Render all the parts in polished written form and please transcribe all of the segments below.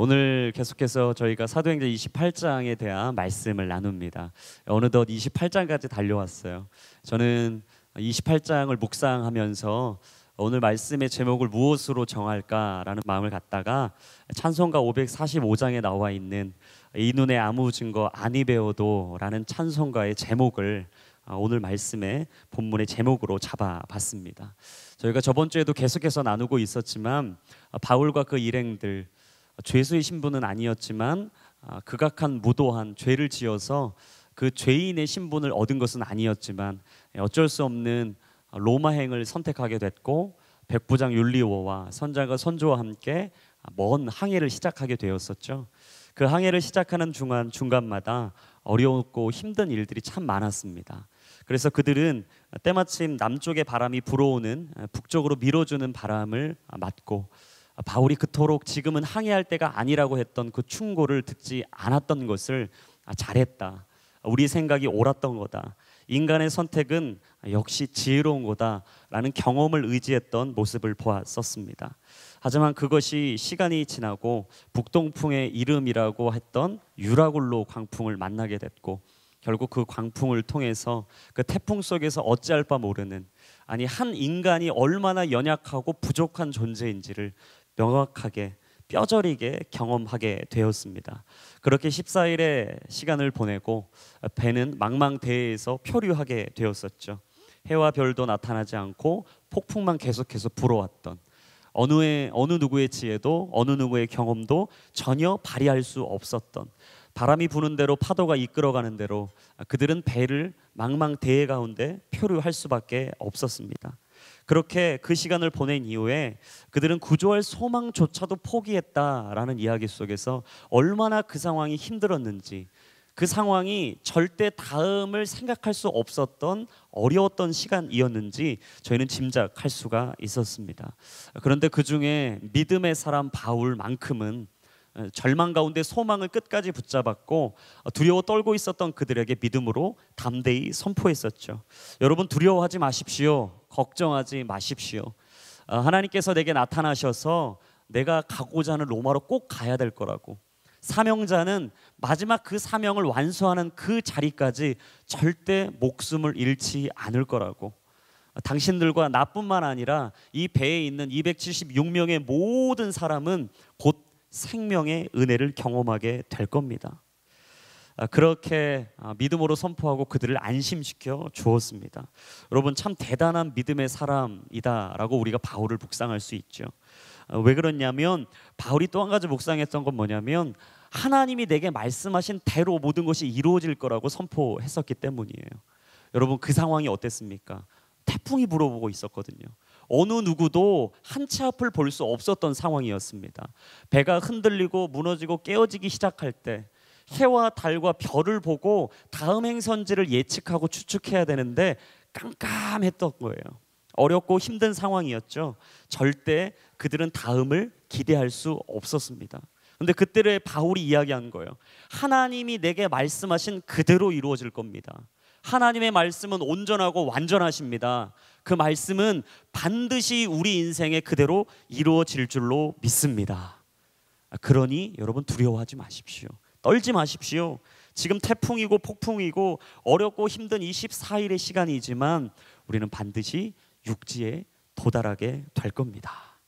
오늘 계속해서 저희가 사도행전 28장에 대한 말씀을 나눕니다. 어느덧 28장까지 달려왔어요. 저는 28장을 묵상하면서 오늘 말씀의 제목을 무엇으로 정할까라는 마음을 갖다가 찬송가 545장에 나와 있는 이 눈에 아무 증거 아니 배워도 라는 찬송가의 제목을 오늘 말씀의 본문의 제목으로 잡아봤습니다. 저희가 저번 주에도 계속해서 나누고 있었지만 바울과 그 일행들, 죄수의 신분은 아니었지만 극악한 무도한 죄를 지어서 그 죄인의 신분을 얻은 것은 아니었지만 어쩔 수 없는 로마행을 선택하게 됐고 백부장 율리오와 선장과 선조와 함께 먼 항해를 시작하게 되었었죠. 그 항해를 시작하는 중간마다 어려웠고 힘든 일들이 참 많았습니다. 그래서 그들은 때마침 남쪽의 바람이 불어오는 북쪽으로 밀어주는 바람을 맞고 바울이 그토록 지금은 항해할 때가 아니라고 했던 그 충고를 듣지 않았던 것을 잘했다, 우리 생각이 옳았던 거다, 인간의 선택은 역시 지혜로운 거다라는 경험을 의지했던 모습을 보았었습니다. 하지만 그것이 시간이 지나고 북동풍의 이름이라고 했던 유라굴로 광풍을 만나게 됐고 결국 그 광풍을 통해서 그 태풍 속에서 어찌할 바 모르는, 아니 한 인간이 얼마나 연약하고 부족한 존재인지를 명확하게 뼈저리게 경험하게 되었습니다. 그렇게 14일의 시간을 보내고 배는 망망대해에서 표류하게 되었었죠. 해와 별도 나타나지 않고 폭풍만 계속해서 불어왔던, 어느 누구의 지혜도 어느 누구의 경험도 전혀 발휘할 수 없었던, 바람이 부는 대로 파도가 이끌어가는 대로 그들은 배를 망망대해 가운데 표류할 수밖에 없었습니다. 그렇게 그 시간을 보낸 이후에 그들은 구조할 소망조차도 포기했다라는 이야기 속에서 얼마나 그 상황이 힘들었는지, 그 상황이 절대 다음을 생각할 수 없었던 어려웠던 시간이었는지 저희는 짐작할 수가 있었습니다. 그런데 그 중에 믿음의 사람 바울만큼은 절망 가운데 소망을 끝까지 붙잡았고 두려워 떨고 있었던 그들에게 믿음으로 담대히 선포했었죠. 여러분, 두려워하지 마십시오. 걱정하지 마십시오. 하나님께서 내게 나타나셔서 내가 가고자 하는 로마로 꼭 가야 될 거라고, 사명자는 마지막 그 사명을 완수하는 그 자리까지 절대 목숨을 잃지 않을 거라고, 당신들과 나뿐만 아니라 이 배에 있는 276명의 모든 사람은 곧 생명의 은혜를 경험하게 될 겁니다. 그렇게 믿음으로 선포하고 그들을 안심시켜 주었습니다. 여러분, 참 대단한 믿음의 사람이다라고 우리가 바울을 묵상할 수 있죠. 왜 그러냐면 바울이 또 한 가지 묵상했던 건 뭐냐면 하나님이 내게 말씀하신 대로 모든 것이 이루어질 거라고 선포했었기 때문이에요. 여러분, 그 상황이 어땠습니까? 태풍이 불어오고 있었거든요. 어느 누구도 한 치 앞을 볼 수 없었던 상황이었습니다. 배가 흔들리고 무너지고 깨어지기 시작할 때 해와 달과 별을 보고 다음 행선지를 예측하고 추측해야 되는데 깜깜했던 거예요. 어렵고 힘든 상황이었죠. 절대 그들은 다음을 기대할 수 없었습니다. 그런데 그때를 바울이 이야기한 거예요. 하나님이 내게 말씀하신 그대로 이루어질 겁니다. 하나님의 말씀은 온전하고 완전하십니다. 그 말씀은 반드시 우리 인생에 그대로 이루어질 줄로 믿습니다. 그러니 여러분, 두려워하지 마십시오. 떨지 마십시오. 지금 태풍이고 폭풍이고 어렵고 힘든 24일의 시간이지만 우리는 반드시 육지에 도달하게 될 겁니다.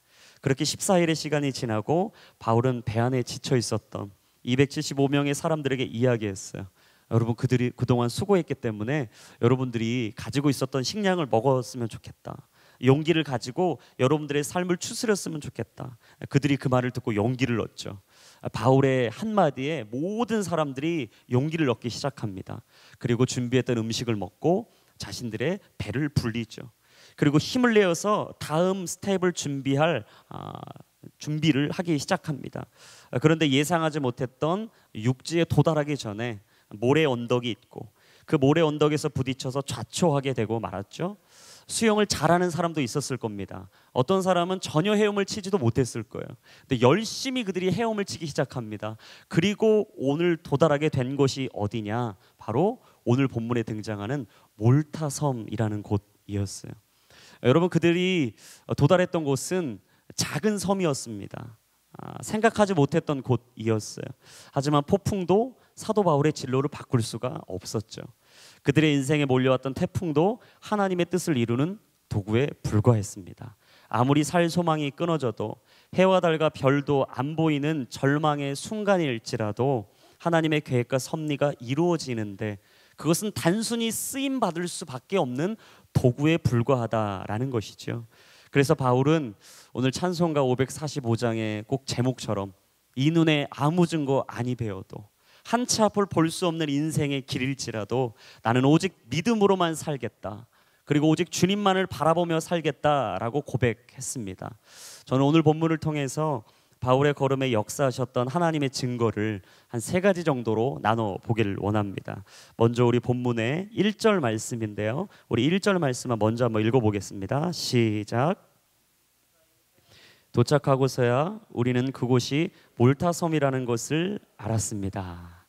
그렇게 14일의 시간이 지나고 바울은 배 안에 지쳐 있었던 275명의 사람들에게 이야기했어요. 여러분, 그들이 그동안 수고했기 때문에 여러분들이 가지고 있었던 식량을 먹었으면 좋겠다. 용기를 가지고 여러분들의 삶을 추스렸으면 좋겠다. 그들이 그 말을 듣고 용기를 얻죠. 바울의 한마디에 모든 사람들이 용기를 얻기 시작합니다. 그리고 준비했던 음식을 먹고 자신들의 배를 불리죠. 그리고 힘을 내어서 다음 스텝을 준비를 하기 시작합니다. 그런데 예상하지 못했던 육지에 도달하기 전에 모래 언덕이 있고 그 모래 언덕에서 부딪혀서 좌초하게 되고 말았죠. 수영을 잘하는 사람도 있었을 겁니다. 어떤 사람은 전혀 헤엄을 치지도 못했을 거예요. 근데 열심히 그들이 헤엄을 치기 시작합니다. 그리고 오늘 도달하게 된 곳이 어디냐? 바로 오늘 본문에 등장하는 몰타섬이라는 곳이었어요. 여러분, 그들이 도달했던 곳은 작은 섬이었습니다. 생각하지 못했던 곳이었어요. 하지만 폭풍도 사도 바울의 진로를 바꿀 수가 없었죠. 그들의 인생에 몰려왔던 태풍도 하나님의 뜻을 이루는 도구에 불과했습니다. 아무리 살 소망이 끊어져도 해와 달과 별도 안 보이는 절망의 순간일지라도 하나님의 계획과 섭리가 이루어지는데 그것은 단순히 쓰임 받을 수밖에 없는 도구에 불과하다라는 것이죠. 그래서 바울은 오늘 찬송가 545장의 꼭 제목처럼 이 눈에 아무 증거 아니 배워도 한 치 앞을 볼 수 없는 인생의 길일지라도 나는 오직 믿음으로만 살겠다. 그리고 오직 주님만을 바라보며 살겠다라고 고백했습니다. 저는 오늘 본문을 통해서 바울의 걸음에 역사하셨던 하나님의 증거를 한 3가지 정도로 나눠 보기를 원합니다. 먼저 우리 본문의 1절 말씀인데요. 우리 1절 말씀을 먼저 한번 읽어보겠습니다. 시작. 도착하고서야 우리는 그곳이 몰타섬이라는 것을 알았습니다.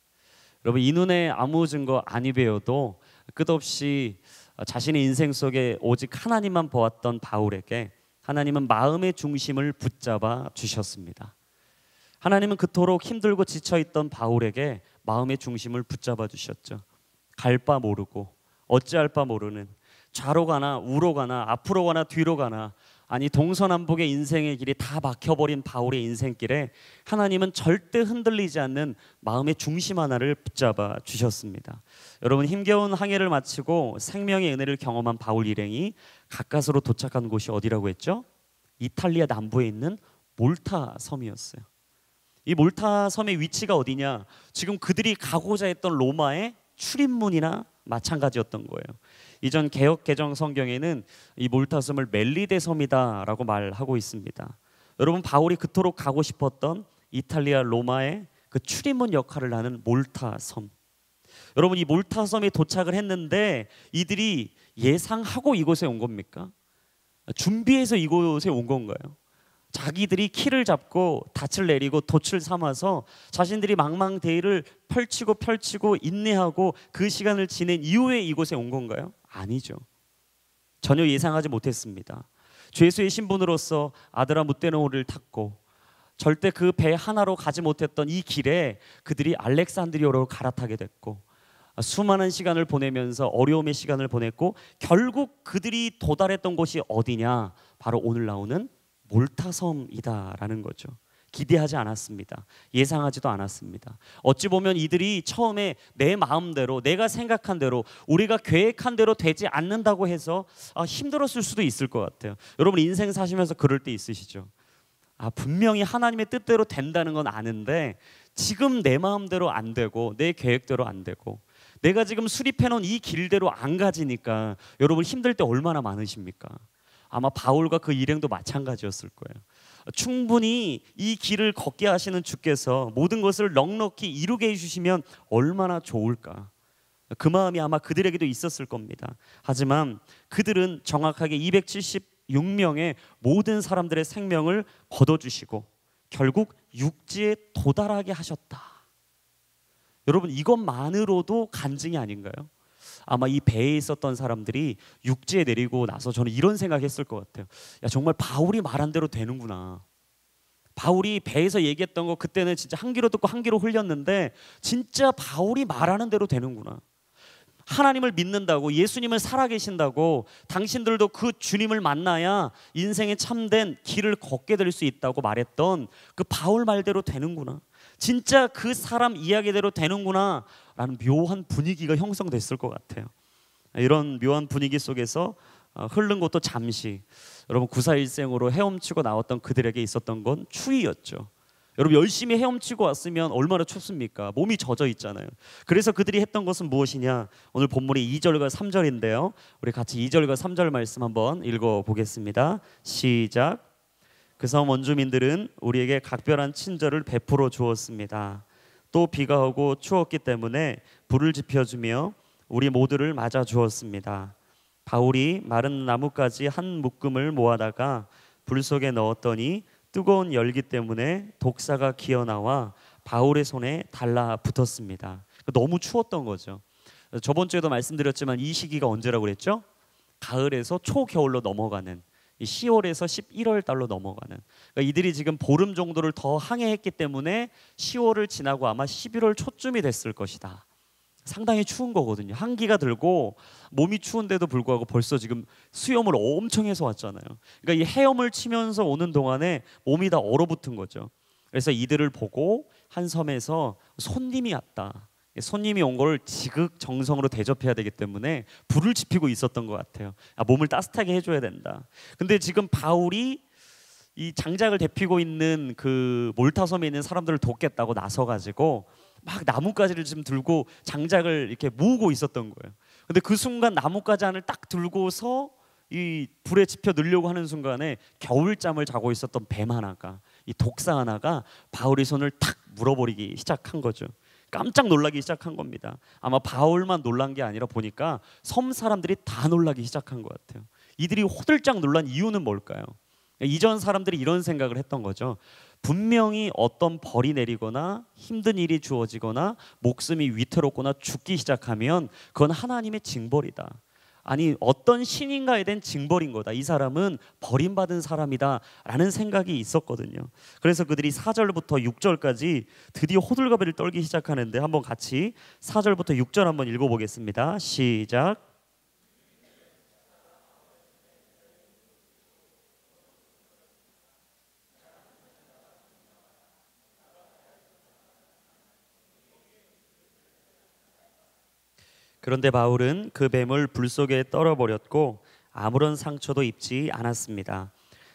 여러분, 이 눈에 아무 증거 아니 배워도 끝없이 자신의 인생 속에 오직 하나님만 보았던 바울에게 하나님은 마음의 중심을 붙잡아 주셨습니다. 하나님은 그토록 힘들고 지쳐있던 바울에게 마음의 중심을 붙잡아 주셨죠. 갈 바 모르고 어찌할 바 모르는, 좌로 가나 우로 가나 앞으로 가나 뒤로 가나, 아니 동서남북의 인생의 길이 다 막혀버린 바울의 인생길에 하나님은 절대 흔들리지 않는 마음의 중심 하나를 붙잡아 주셨습니다. 여러분, 힘겨운 항해를 마치고 생명의 은혜를 경험한 바울 일행이 가까스로 도착한 곳이 어디라고 했죠? 이탈리아 남부에 있는 몰타 섬이었어요. 이 몰타 섬의 위치가 어디냐? 지금 그들이 가고자 했던 로마의 출입문이나 마찬가지였던 거예요. 이전 개역 개정 성경에는 이 몰타 섬을 멜리데 섬이다라고 말하고 있습니다. 여러분, 바울이 그토록 가고 싶었던 이탈리아 로마의 그 출입문 역할을 하는 몰타 섬. 여러분, 이 몰타 섬에 도착을 했는데 이들이 예상하고 이곳에 온 겁니까? 준비해서 이곳에 온 건가요? 자기들이 키를 잡고 닻을 내리고 돛을 삼아서 자신들이 망망대해를 펼치고 인내하고 그 시간을 지낸 이후에 이곳에 온 건가요? 아니죠. 전혀 예상하지 못했습니다. 주 예수의 신분으로서 아드라 무떼노를 탔고 절대 그 배 하나로 가지 못했던 이 길에 그들이 알렉산드리아로 갈아타게 됐고 수많은 시간을 보내면서 어려움의 시간을 보냈고 결국 그들이 도달했던 곳이 어디냐? 바로 오늘 나오는 몰타섬이다라는 거죠. 기대하지 않았습니다. 예상하지도 않았습니다. 어찌 보면 이들이 처음에 내 마음대로, 내가 생각한 대로, 우리가 계획한 대로 되지 않는다고 해서 힘들었을 수도 있을 것 같아요. 여러분, 인생 사시면서 그럴 때 있으시죠? 분명히 하나님의 뜻대로 된다는 건 아는데 지금 내 마음대로 안 되고 내 계획대로 안 되고 내가 지금 수립해놓은 이 길대로 안 가지니까 여러분 힘들 때 얼마나 많으십니까? 아마 바울과 그 일행도 마찬가지였을 거예요. 충분히 이 길을 걷게 하시는 주께서 모든 것을 넉넉히 이루게 해주시면 얼마나 좋을까. 그 마음이 아마 그들에게도 있었을 겁니다. 하지만 그들은 정확하게 276명의 모든 사람들의 생명을 거둬주시고 결국 육지에 도달하게 하셨다. 여러분, 이것만으로도 간증이 아닌가요? 아마 이 배에 있었던 사람들이 육지에 내리고 나서 저는 이런 생각했을 것 같아요. 야, 정말 바울이 말한 대로 되는구나. 바울이 배에서 얘기했던 거 그때는 진짜 한 귀로 듣고 한 귀로 흘렸는데 진짜 바울이 말하는 대로 되는구나. 하나님을 믿는다고, 예수님을 살아계신다고, 당신들도 그 주님을 만나야 인생의 참된 길을 걷게 될 수 있다고 말했던 그 바울 말대로 되는구나. 진짜 그 사람 이야기대로 되는구나 라는 묘한 분위기가 형성됐을 것 같아요. 이런 묘한 분위기 속에서 흐른 것도 잠시, 여러분 941생으로 헤엄치고 나왔던 그들에게 있었던 건 추위였죠. 여러분, 열심히 헤엄치고 왔으면 얼마나 춥습니까? 몸이 젖어 있잖아요. 그래서 그들이 했던 것은 무엇이냐? 오늘 본문이 2절과 3절인데요. 우리 같이 2절과 3절 말씀 한번 읽어보겠습니다. 시작. 그 섬 원주민들은 우리에게 각별한 친절을 베풀어 주었습니다. 또 비가 오고 추웠기 때문에 불을 지펴주며 우리 모두를 맞아 주었습니다. 바울이 마른 나뭇가지 한 묶음을 모아다가 불 속에 넣었더니 뜨거운 열기 때문에 독사가 기어나와 바울의 손에 달라붙었습니다. 너무 추웠던 거죠. 저번 주에도 말씀드렸지만 이 시기가 언제라고 그랬죠? 가을에서 초겨울로 넘어가는 이 10월에서 11월 달로 넘어가는. 그러니까 이들이 지금 보름 정도를 더 항해했기 때문에 10월을 지나고 아마 11월 초쯤이 됐을 것이다. 상당히 추운 거거든요. 한기가 들고 몸이 추운데도 불구하고 벌써 지금 수염을 엄청 해서 왔잖아요. 그러니까 이 헤엄을 치면서 오는 동안에 몸이 다 얼어붙은 거죠. 그래서 이들을 보고 한 섬에서 손님이 왔다. 손님이 온 걸 지극정성으로 대접해야 되기 때문에 불을 지피고 있었던 것 같아요. 몸을 따뜻하게 해줘야 된다. 근데 지금 바울이 이 장작을 데피고 있는 그 몰타섬에 있는 사람들을 돕겠다고 나서가지고 막 나뭇가지를 지금 들고 장작을 이렇게 모으고 있었던 거예요. 근데 그 순간 나뭇가지 안을 딱 들고서 이 불에 지펴 넣으려고 하는 순간에 겨울잠을 자고 있었던 뱀 하나가, 이 독사 하나가 바울의 손을 탁 물어버리기 시작한 거죠. 깜짝 놀라기 시작한 겁니다. 아마 바울만 놀란 게 아니라 보니까 섬 사람들이 다 놀라기 시작한 것 같아요. 이들이 호들짝 놀란 이유는 뭘까요? 이전 사람들이 이런 생각을 했던 거죠. 분명히 어떤 벌이 내리거나 힘든 일이 주어지거나 목숨이 위태롭거나 죽기 시작하면 그건 하나님의 징벌이다. 아니 어떤 신인가에 대한 징벌인 거다. 이 사람은 버림받은 사람이다 라는 생각이 있었거든요. 그래서 그들이 4절부터 6절까지 드디어 호들갑을 떨기 시작하는데 한번 같이 4절부터 6절 한번 읽어보겠습니다. 시작. 그런데 바울은 그 뱀을 불 속에 떨어버렸고 아무런 상처도 입지 않았습니다.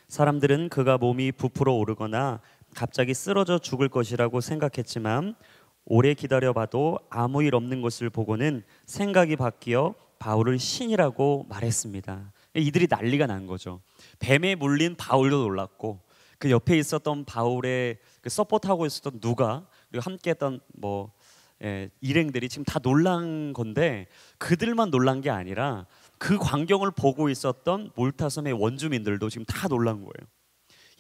사람들은 그가 몸이 부풀어 오르거나 갑자기 쓰러져 죽을 것이라고 생각했지만 오래 기다려봐도 아무 일 없는 것을 보고는 생각이 바뀌어 바울을 신이라고 말했습니다. 이들이 난리가 난 거죠. 뱀에 물린 바울도 놀랐고 그 옆에 있었던 바울의 그 서포트하고 있었던 누가 그리고 함께했던 일행들이 지금 다 놀란 건데 그들만 놀란 게 아니라 그 광경을 보고 있었던 몰타섬의 원주민들도 지금 다 놀란 거예요.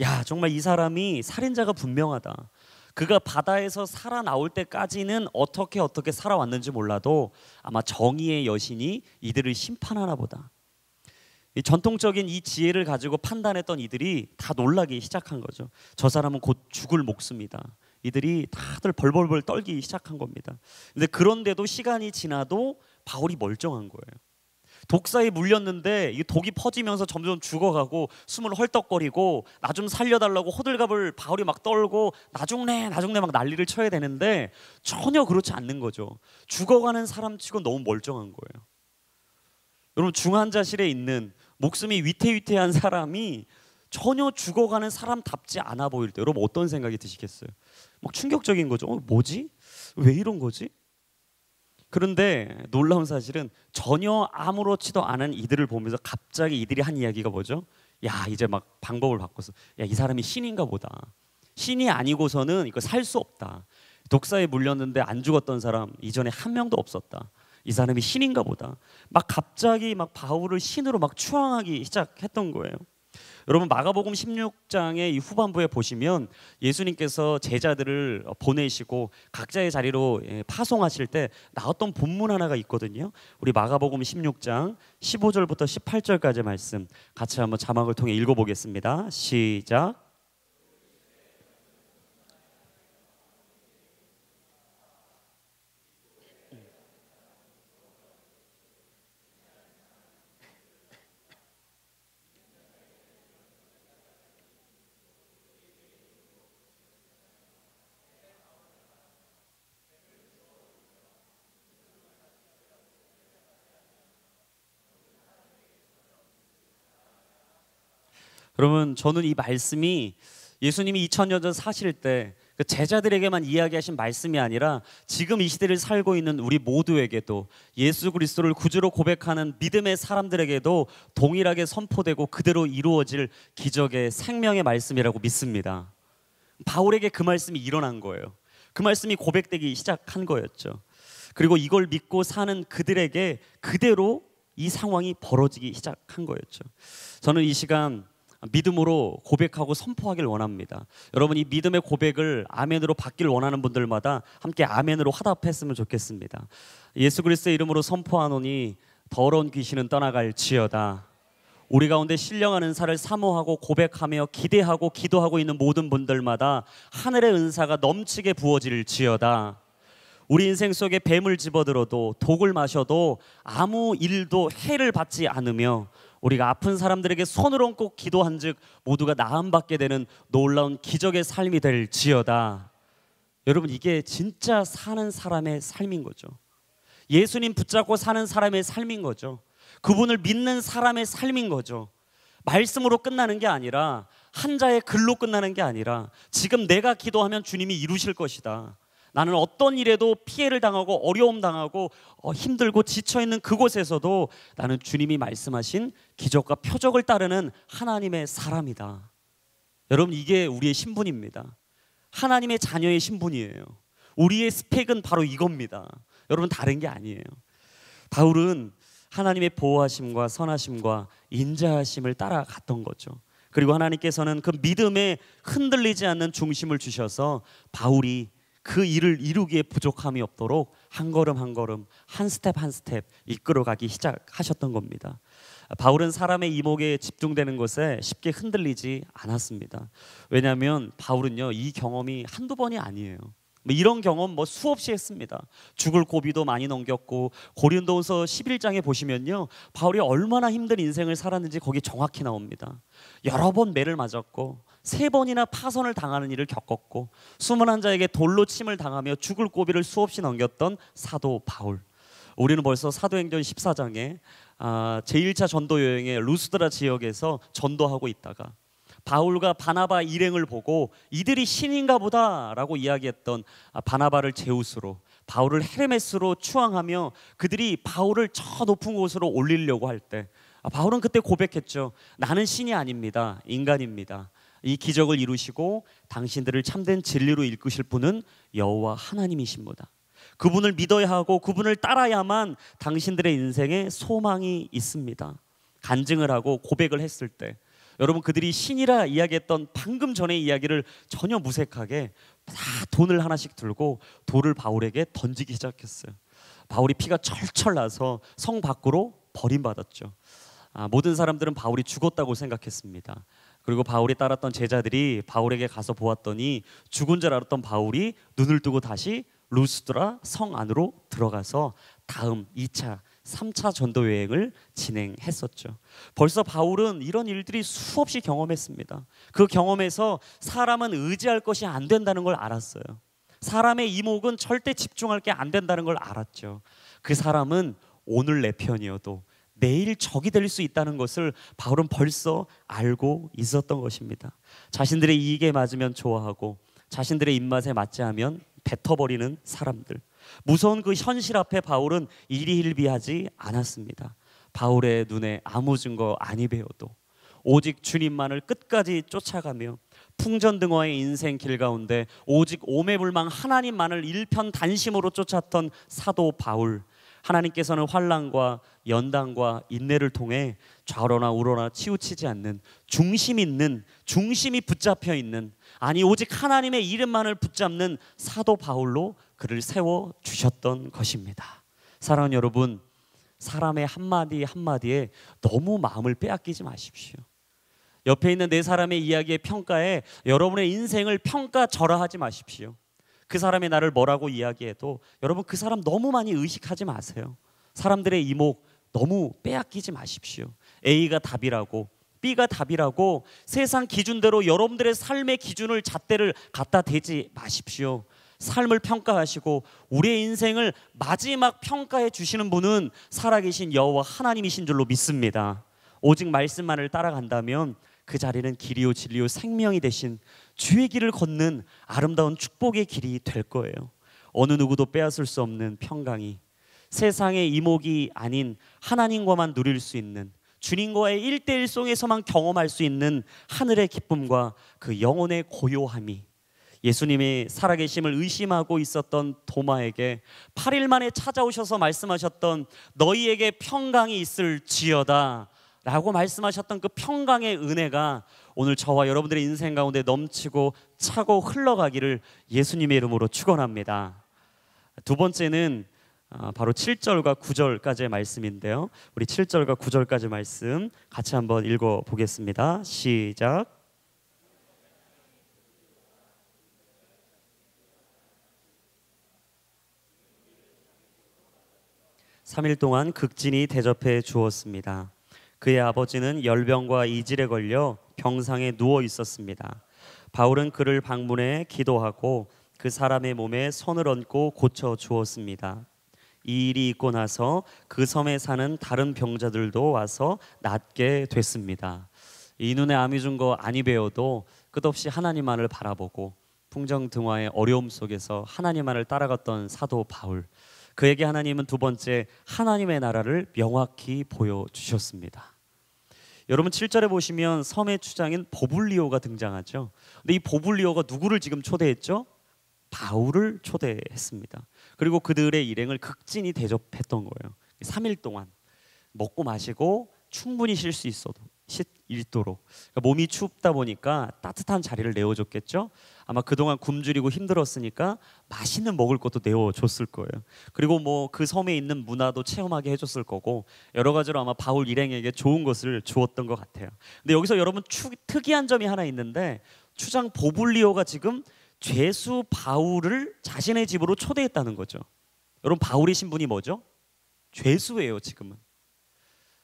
야, 정말 이 사람이 살인자가 분명하다. 그가 바다에서 살아나올 때까지는 어떻게 살아왔는지 몰라도 아마 정의의 여신이 이들을 심판하나 보다. 이 전통적인 이 지혜를 가지고 판단했던 이들이 다 놀라기 시작한 거죠. 저 사람은 곧 죽을 목숨이다. 이들이 다들 벌벌벌 떨기 시작한 겁니다. 근데 그런데도 시간이 지나도 바울이 멀쩡한 거예요. 독사에 물렸는데 이 독이 퍼지면서 점점 죽어가고 숨을 헐떡거리고 나 좀 살려달라고 호들갑을 바울이 막 떨고 나 죽네 막 난리를 쳐야 되는데 전혀 그렇지 않는 거죠. 죽어가는 사람치고 너무 멀쩡한 거예요. 여러분 중환자실에 있는 목숨이 위태위태한 사람이 전혀 죽어가는 사람답지 않아 보일 때 여러분 어떤 생각이 드시겠어요? 막 충격적인 거죠. 뭐지? 왜 이런 거지? 그런데 놀라운 사실은 전혀 아무렇지도 않은 이들을 보면서 갑자기 이들이 한 이야기가 뭐죠? 야, 이제 막 방법을 바꿔서 야, 이 사람이 신인가 보다. 신이 아니고서는 이거 살 수 없다. 독사에 물렸는데 안 죽었던 사람 이전에 한 명도 없었다. 이 사람이 신인가 보다. 막 갑자기 막 바울을 신으로 막 추앙하기 시작했던 거예요. 여러분 마가복음 16장의 이 후반부에 보시면 예수님께서 제자들을 보내시고 각자의 자리로 파송하실 때 나왔던 본문 하나가 있거든요. 우리 마가복음 16장 15절부터 18절까지 말씀 같이 한번 자막을 통해 읽어보겠습니다. 시작. 여러분 저는 이 말씀이 예수님이 2000년 전 사실 때 그 제자들에게만 이야기하신 말씀이 아니라 지금 이 시대를 살고 있는 우리 모두에게도 예수 그리스도를 구주로 고백하는 믿음의 사람들에게도 동일하게 선포되고 그대로 이루어질 기적의 생명의 말씀이라고 믿습니다. 바울에게 그 말씀이 일어난 거예요. 그 말씀이 고백되기 시작한 거였죠. 그리고 이걸 믿고 사는 그들에게 그대로 이 상황이 벌어지기 시작한 거였죠. 저는 이 시간 믿음으로 고백하고 선포하길 원합니다. 여러분 이 믿음의 고백을 아멘으로 받길 원하는 분들마다 함께 아멘으로 화답했으면 좋겠습니다. 예수 그리스도의 이름으로 선포하노니 더러운 귀신은 떠나갈지어다. 우리 가운데 신령한 은사를 사모하고 고백하며 기대하고 기도하고 있는 모든 분들마다 하늘의 은사가 넘치게 부어질지어다. 우리 인생 속에 뱀을 집어들어도 독을 마셔도 아무 일도 해를 받지 않으며 우리가 아픈 사람들에게 손을 얹고 기도한 즉 모두가 나음받게 되는 놀라운 기적의 삶이 될지어다. 여러분, 이게 진짜 사는 사람의 삶인 거죠. 예수님 붙잡고 사는 사람의 삶인 거죠. 그분을 믿는 사람의 삶인 거죠. 말씀으로 끝나는 게 아니라, 한자의 글로 끝나는 게 아니라, 지금 내가 기도하면 주님이 이루실 것이다. 나는 어떤 일에도 피해를 당하고 어려움 당하고 힘들고 지쳐있는 그곳에서도 나는 주님이 말씀하신 기적과 표적을 따르는 하나님의 사람이다. 여러분, 이게 우리의 신분입니다. 하나님의 자녀의 신분이에요. 우리의 스펙은 바로 이겁니다. 여러분, 다른 게 아니에요. 바울은 하나님의 보호하심과 선하심과 인자하심을 따라갔던 거죠. 그리고 하나님께서는 그 믿음에 흔들리지 않는 중심을 주셔서 바울이 그 일을 이루기에 부족함이 없도록 한 걸음 한 걸음, 한 스텝 한 스텝 이끌어가기 시작하셨던 겁니다. 바울은 사람의 이목에 집중되는 것에 쉽게 흔들리지 않았습니다. 왜냐하면 바울은요, 이 경험이 한두 번이 아니에요. 이런 경험 수없이 했습니다. 죽을 고비도 많이 넘겼고, 고린도후서 11장에 보시면요, 바울이 얼마나 힘든 인생을 살았는지 거기 정확히 나옵니다. 여러 번 매를 맞았고 3번이나 파선을 당하는 일을 겪었고 21자에게 돌로 침을 당하며 죽을 고비를 수없이 넘겼던 사도 바울. 우리는 벌써 사도행전 14장에 제1차 전도 여행에 루스드라 지역에서 전도하고 있다가 바울과 바나바 일행을 보고 이들이 신인가 보다라고 이야기했던 바나바를 제우스로, 바울을 헤르메스로 추앙하며 그들이 바울을 저 높은 곳으로 올리려고 할 때 바울은 그때 고백했죠. 나는 신이 아닙니다. 인간입니다. 이 기적을 이루시고 당신들을 참된 진리로 이끄실 분은 여호와 하나님이십니다. 그분을 믿어야 하고 그분을 따라야만 당신들의 인생에 소망이 있습니다. 간증을 하고 고백을 했을 때 여러분, 그들이 신이라 이야기했던 방금 전의 이야기를 전혀 무색하게 다 돈을 하나씩 들고 돌을 바울에게 던지기 시작했어요. 바울이 피가 철철 나서 성 밖으로 버림받았죠. 모든 사람들은 바울이 죽었다고 생각했습니다. 그리고 바울이 따랐던 제자들이 바울에게 가서 보았더니 죽은 줄 알았던 바울이 눈을 뜨고 다시 루스드라 성 안으로 들어가서 다음 2차, 3차 전도 여행을 진행했었죠. 벌써 바울은 이런 일들이 수없이 경험했습니다. 그 경험에서 사람은 의지할 것이 안 된다는 걸 알았어요. 사람의 이목은 절대 집중할 게 안 된다는 걸 알았죠. 그 사람은 오늘 내 편이어도 내일 적이 될 수 있다는 것을 바울은 벌써 알고 있었던 것입니다. 자신들의 이익에 맞으면 좋아하고 자신들의 입맛에 맞지 않으면 뱉어버리는 사람들. 무서운 그 현실 앞에 바울은 일희일비하지 않았습니다. 바울의 눈에 아무 증거 아니 배워도 오직 주님만을 끝까지 쫓아가며 풍전등화의 인생 길 가운데 오직 오매불망 하나님만을 일편단심으로 쫓았던 사도 바울. 하나님께서는 환난과 연단과 인내를 통해 좌로나 우로나 치우치지 않는 중심 있는, 중심이 붙잡혀 있는, 아니 오직 하나님의 이름만을 붙잡는 사도 바울로 그를 세워주셨던 것입니다. 사랑하는 여러분, 사람의 한마디 한마디에 너무 마음을 빼앗기지 마십시오. 옆에 있는 네 사람의 이야기의 평가에 여러분의 인생을 평가절하하지 마십시오. 그 사람이 나를 뭐라고 이야기해도 여러분, 그 사람 너무 많이 의식하지 마세요. 사람들의 이목 너무 빼앗기지 마십시오. A가 답이라고 B가 답이라고 세상 기준대로 여러분들의 삶의 기준을 잣대를 갖다 대지 마십시오. 삶을 평가하시고 우리의 인생을 마지막 평가해 주시는 분은 살아계신 여호와 하나님이신 줄로 믿습니다. 오직 말씀만을 따라간다면 그 자리는 길이요 진리요 생명이 되신 주의 길을 걷는 아름다운 축복의 길이 될 거예요. 어느 누구도 빼앗을 수 없는 평강이, 세상의 이목이 아닌 하나님과만 누릴 수 있는, 주님과의 1대1송에서만 경험할 수 있는 하늘의 기쁨과 그 영혼의 고요함이 예수님의 살아계심을 의심하고 있었던 도마에게 8일 만에 찾아오셔서 말씀하셨던 너희에게 평강이 있을지어다 라고 말씀하셨던 그 평강의 은혜가 오늘 저와 여러분들의 인생 가운데 넘치고 차고 흘러가기를 예수님의 이름으로 축원합니다. 두 번째는 바로 7절과 9절까지의 말씀인데요. 우리 7절과 9절까지 말씀 같이 한번 읽어보겠습니다. 시작. 3일 동안 극진히 대접해 주었습니다. 그의 아버지는 열병과 이질에 걸려 병상에 누워 있었습니다. 바울은 그를 방문해 기도하고 그 사람의 몸에 손을 얹고 고쳐 주었습니다. 이 일이 있고 나서 그 섬에 사는 다른 병자들도 와서 낫게 됐습니다. 이 눈에 암이 준 거 아니 배워도 끝없이 하나님만을 바라보고 풍정등화의 어려움 속에서 하나님만을 따라갔던 사도 바울. 그에게 하나님은 두 번째 하나님의 나라를 명확히 보여주셨습니다. 여러분 7절에 보시면 섬의 추장인 버블리오가 등장하죠. 근데 이 버블리오가 누구를 지금 초대했죠? 바울을 초대했습니다. 그리고 그들의 일행을 극진히 대접했던 거예요. 3일 동안 먹고 마시고 충분히 쉴 수 있도록. 그러니까 몸이 춥다 보니까 따뜻한 자리를 내어줬겠죠. 아마 그동안 굶주리고 힘들었으니까 맛있는 먹을 것도 내어줬을 거예요. 그리고 뭐 그 섬에 있는 문화도 체험하게 해줬을 거고 여러 가지로 아마 바울 일행에게 좋은 것을 주었던 것 같아요. 근데 여기서 여러분 특이한 점이 하나 있는데 추장 보블리오가 지금 죄수 바울을 자신의 집으로 초대했다는 거죠. 여러분 바울의 신분이 뭐죠? 죄수예요 지금은.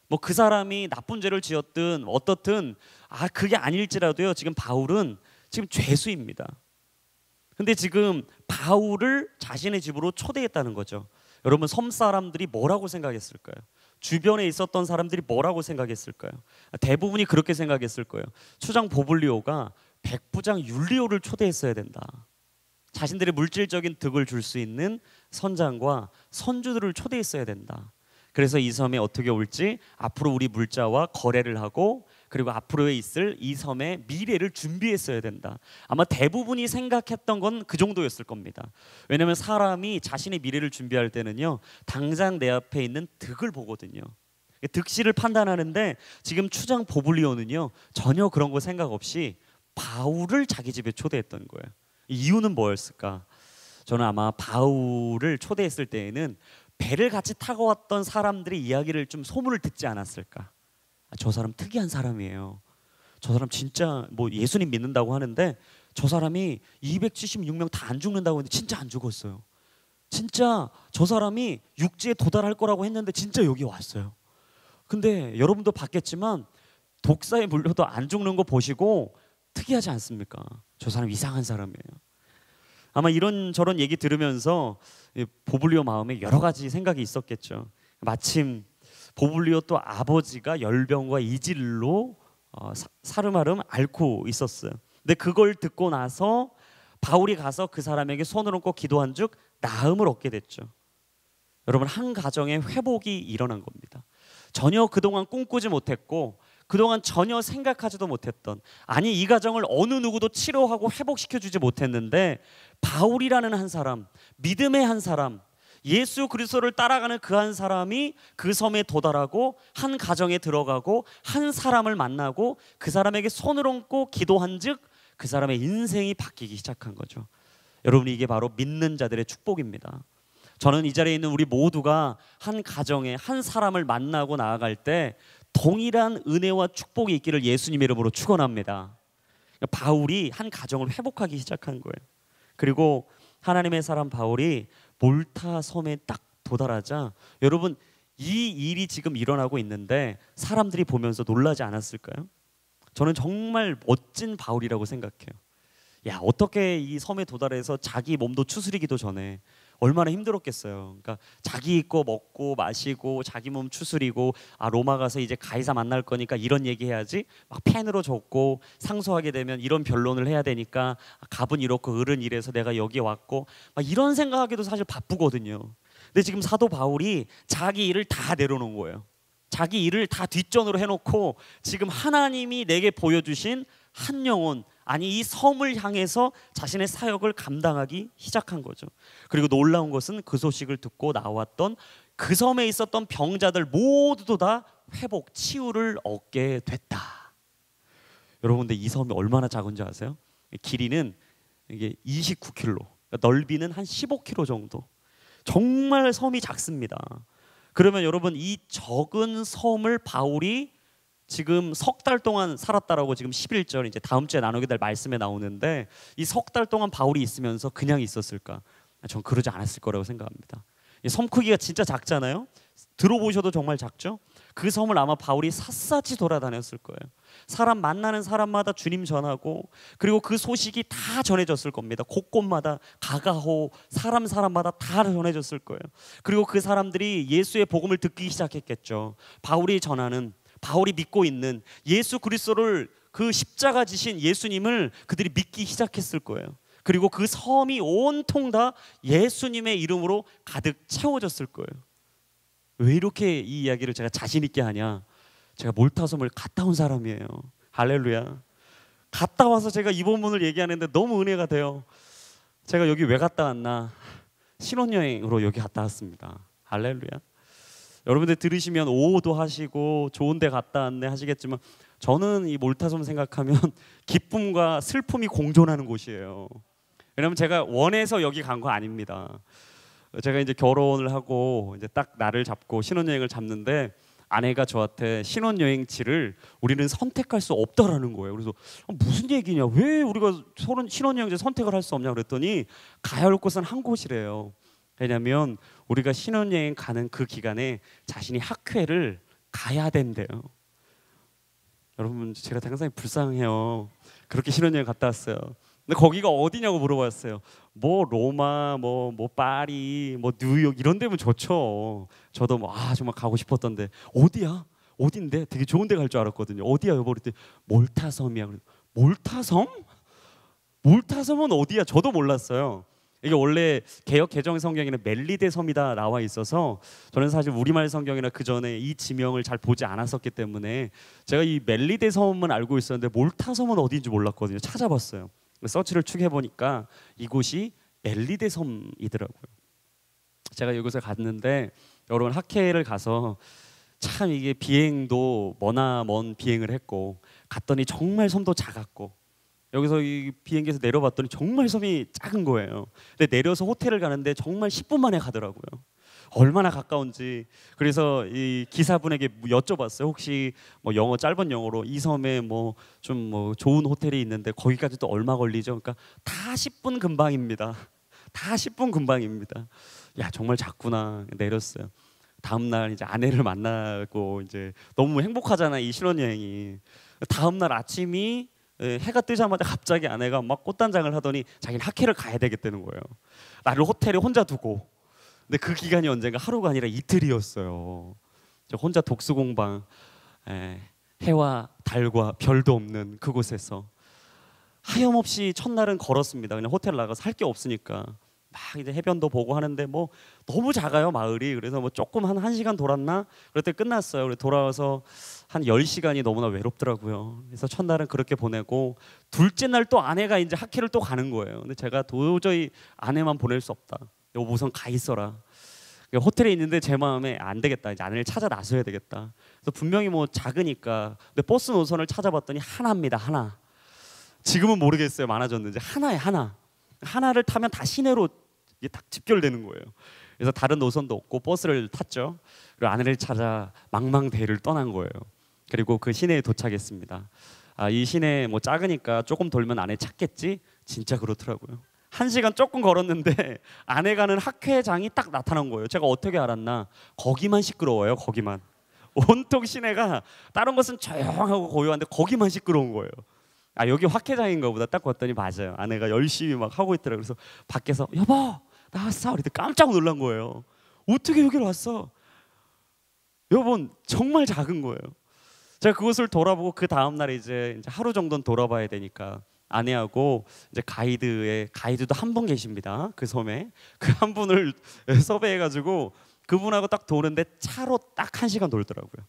뭐 그 사람이 나쁜 죄를 지었든 어떻든 그게 아닐지라도요 지금 바울은 지금 죄수입니다. 근데 지금 바울을 자신의 집으로 초대했다는 거죠. 여러분 섬 사람들이 뭐라고 생각했을까요? 주변에 있었던 사람들이 뭐라고 생각했을까요? 대부분이 그렇게 생각했을 거예요. 추장 보블리오가 백부장 율리오를 초대했어야 된다. 자신들의 물질적인 득을 줄 수 있는 선장과 선주들을 초대했어야 된다. 그래서 이 섬에 어떻게 올지 앞으로 우리 물자와 거래를 하고 그리고 앞으로에 있을 이 섬의 미래를 준비했어야 된다. 아마 대부분이 생각했던 건 그 정도였을 겁니다. 왜냐하면 사람이 자신의 미래를 준비할 때는요 당장 내 앞에 있는 득을 보거든요. 득실을 판단하는데 지금 추장 보블리오는요 전혀 그런 거 생각 없이 바울을 자기 집에 초대했던 거예요. 이유는 뭐였을까? 저는 아마 바울을 초대했을 때에는 배를 같이 타고 왔던 사람들의 이야기를 좀 소문을 듣지 않았을까? 저 사람 특이한 사람이에요. 저 사람 진짜 뭐 예수님 믿는다고 하는데 저 사람이 276명 다 안 죽는다고 했는데 진짜 안 죽었어요. 진짜 저 사람이 육지에 도달할 거라고 했는데 진짜 여기 왔어요. 근데 여러분도 봤겠지만 독사에 물려도 안 죽는 거 보시고 특이하지 않습니까? 저 사람 이상한 사람이에요. 아마 이런저런 얘기 들으면서 보블리오 마음에 여러 가지 생각이 있었겠죠. 마침 보블리오 또 아버지가 열병과 이질로 사르마름 앓고 있었어요. 근데 그걸 듣고 나서 바울이 가서 그 사람에게 손을 얹고 기도한 즉 나음을 얻게 됐죠. 여러분 한 가정의 회복이 일어난 겁니다. 전혀 그동안 꿈꾸지 못했고 그동안 전혀 생각하지도 못했던 이 가정을 어느 누구도 치료하고 회복시켜주지 못했는데 바울이라는 한 사람, 믿음의 한 사람, 예수 그리스도를 따라가는 그 한 사람이 그 섬에 도달하고 한 가정에 들어가고 한 사람을 만나고 그 사람에게 손을 얹고 기도한 즉 그 사람의 인생이 바뀌기 시작한 거죠. 여러분 이게 바로 믿는 자들의 축복입니다. 저는 이 자리에 있는 우리 모두가 한 가정에 한 사람을 만나고 나아갈 때 동일한 은혜와 축복이 있기를 예수님의 이름으로 축원합니다. 바울이 한 가정을 회복하기 시작한 거예요. 그리고 하나님의 사람 바울이 몰타 섬에 딱 도달하자 여러분 이 일이 지금 일어나고 있는데 사람들이 보면서 놀라지 않았을까요? 저는 정말 멋진 바울이라고 생각해요. 야 어떻게 이 섬에 도달해서 자기 몸도 추스리기도 전에 얼마나 힘들었겠어요. 그러니까 자기 거 먹고 마시고 자기 몸 추스리고 로마 가서 이제 가이사 만날 거니까 이런 얘기 해야지 막 펜으로 적고 상소하게 되면 이런 변론을 해야 되니까 갑은 이렇고 을은 이래서 내가 여기 왔고 막 이런 생각하기도 사실 바쁘거든요. 근데 지금 사도 바울이 자기 일을 다 내려놓은 거예요. 자기 일을 다 뒷전으로 해놓고 지금 하나님이 내게 보여주신 한 영혼 이 섬을 향해서 자신의 사역을 감당하기 시작한 거죠. 그리고 놀라운 것은 그 소식을 듣고 나왔던 그 섬에 있었던 병자들 모두도 다 회복, 치유를 얻게 됐다. 여러분 근데 이 섬이 얼마나 작은지 아세요? 길이는 이게 29km, 넓이는 한 15km 정도. 정말 섬이 작습니다. 그러면 여러분, 이 적은 섬을 바울이 지금 석 달 동안 살았다라고 지금 11절 이제 다음 주에 나누게 될 말씀에 나오는데, 이 석 달 동안 바울이 있으면서 그냥 있었을까? 전 그러지 않았을 거라고 생각합니다. 이 섬 크기가 진짜 작잖아요. 들어보셔도 정말 작죠. 그 섬을 아마 바울이 샅샅이 돌아다녔을 거예요. 사람 만나는 사람마다 주님 전하고, 그리고 그 소식이 다 전해졌을 겁니다. 곳곳마다 가가호 사람마다 다 전해졌을 거예요. 그리고 그 사람들이 예수의 복음을 듣기 시작했겠죠. 바울이 전하는, 바울이 믿고 있는 예수 그리스도를, 그 십자가 지신 예수님을 그들이 믿기 시작했을 거예요. 그리고 그 섬이 온통 다 예수님의 이름으로 가득 채워졌을 거예요. 왜 이렇게 이 이야기를 제가 자신 있게 하냐? 제가 몰타섬을 갔다 온 사람이에요. 할렐루야. 갔다 와서 제가 이 본문을 얘기하는데 너무 은혜가 돼요. 제가 여기 왜 갔다 왔나? 신혼여행으로 여기 갔다 왔습니다. 할렐루야. 여러분들 들으시면 오도 하시고 좋은 데 갔다 왔네 하시겠지만, 저는 이 몰타섬 생각하면 기쁨과 슬픔이 공존하는 곳이에요. 왜냐면 제가 원해서 여기 간 거 아닙니다. 제가 이제 결혼을 하고 이제 딱 날을 잡고 신혼여행을 잡는데, 아내가 저한테 신혼여행지를 우리는 선택할 수 없다라는 거예요. 그래서 무슨 얘기냐, 왜 우리가 신혼여행지 선택을 할 수 없냐 그랬더니, 가야 할 곳은 한 곳이래요. 왜냐하면 우리가 신혼여행 가는 그 기간에 자신이 학회를 가야 된대요. 여러분, 제가 상당히 불쌍해요. 그렇게 신혼여행 갔다 왔어요. 근데 거기가 어디냐고 물어봤어요. 뭐 로마, 뭐 파리, 뭐 뉴욕 이런 데면 좋죠. 저도 정말 가고 싶었던데, 어디야? 어딘데? 되게 좋은 데 갈 줄 알았거든요. 어디야 여보? 그랬더니 몰타섬이야. 몰타섬? 몰타섬은 어디야? 저도 몰랐어요. 이게 원래 개역 개정 성경에는 멜리데 섬이다 나와 있어서, 저는 사실 우리말 성경이나 그 전에 이 지명을 잘 보지 않았었기 때문에 제가 이 멜리데 섬은 알고 있었는데 몰타 섬은 어디인지 몰랐거든요. 찾아봤어요. 서치를 쭉 해보니까 이곳이 멜리데 섬이더라고요. 제가 이곳에 갔는데, 여러분 학회를 가서 참 이게 비행도 머나먼 비행을 했고, 갔더니 정말 섬도 작았고, 여기서 이 비행기에서 내려봤더니 정말 섬이 작은 거예요. 근데 내려서 호텔을 가는데 정말 10분 만에 가더라고요. 얼마나 가까운지. 그래서 이 기사분에게 여쭤봤어요. 혹시 뭐 영어, 짧은 영어로 이 섬에 좀 좋은 호텔이 있는데 거기까지 또 얼마 걸리죠? 그러니까 다 10분 금방입니다. 다 10분 금방입니다. 야, 정말 작구나. 내렸어요. 다음 날 이제 아내를 만나고, 이제 너무 행복하잖아, 이 신혼여행이. 다음 날 아침이 해가 뜨자마자 갑자기 아내가 막 꽃단장을 하더니 자기는 학회를 가야 되겠다는 거예요. 나를 호텔에 혼자 두고. 근데 그 기간이 언젠가 하루가 아니라 이틀이었어요. 저 혼자 독수공방, 해와 달과 별도 없는 그곳에서 하염없이 첫날은 걸었습니다. 그냥 호텔 나가서 할 게 없으니까 막 이제 해변도 보고 하는데, 너무 작아요 마을이. 그래서 조금 한 1시간 돌았나? 그랬더니 끝났어요. 그래서 돌아와서 한 10시간이 너무나 외롭더라고요. 그래서 첫날은 그렇게 보내고, 둘째 날 또 아내가 이제 학회를 또 가는 거예요. 근데 제가 도저히 아내만 보낼 수 없다. 여보 우선 가 있어라. 호텔에 있는데 제 마음에 안 되겠다. 이제 아내를 찾아 나서야 되겠다. 그래서 분명히 작으니까, 근데 버스 노선을 찾아봤더니 하나입니다. 하나. 지금은 모르겠어요 많아졌는지. 하나에 하나. 하나를 타면 다 시내로 이게 딱 집결되는 거예요. 그래서 다른 노선도 없고 버스를 탔죠. 그리고 아내를 찾아 망망대해를 떠난 거예요. 그리고 그 시내에 도착했습니다. 이 시내 작으니까 조금 돌면 아내 찾겠지? 진짜 그렇더라고요. 1시간 조금 걸었는데 아내 가는 학회장이 딱 나타난 거예요. 제가 어떻게 알았나? 거기만 시끄러워요. 거기만. 온통 시내가 다른 것은 조용하고 고요한데 거기만 시끄러운 거예요. 여기 학회장인가 보다. 딱 봤더니 맞아요. 아내가 열심히 막 하고 있더라고요. 그래서 밖에서 여보 나왔어. 그랬더니 깜짝 놀란 거예요. 어떻게 여기로 왔어? 여러분 정말 작은 거예요. 제가 그곳을 돌아보고 그 다음 날에 이제 하루 정도는 돌아봐야 되니까 아내하고 이제 가이드도 한 분 계십니다. 그 섬에 그 한 분을 섭외해가지고 그분하고 딱 도는데 차로 딱 1시간 돌더라고요.